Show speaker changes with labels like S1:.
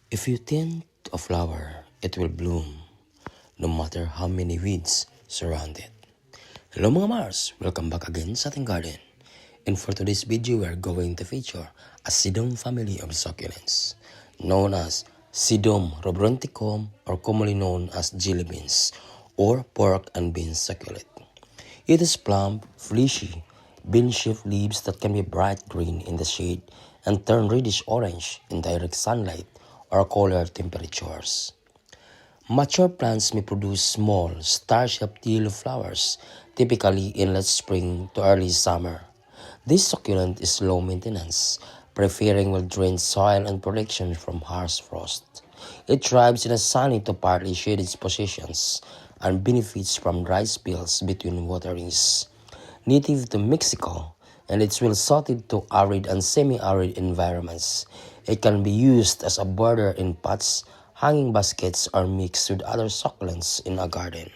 S1: If you tend a flower, it will bloom, no matter how many weeds surround it. Hello mga Mars! Welcome back again sa ating garden. And for today's video, we are going to feature a Sedum family of succulents, known as Sedum rubronticum, or commonly known as jelly beans, or pork and beans succulent. It is plump, fleshy, bean-shaped leaves that can be bright green in the shade and turn reddish-orange in direct sunlight or colder temperatures. Mature plants may produce small, star-shaped yellow flowers, typically in late spring to early summer. This succulent is low maintenance, preferring well-drained soil and protection from harsh frost. It thrives in a sunny to partly shaded positions and benefits from dry spells between waterings. Native to Mexico, and it's well suited to arid and semi-arid environments. It can be used as a border in pots, hanging baskets, or mixed with other succulents in a garden.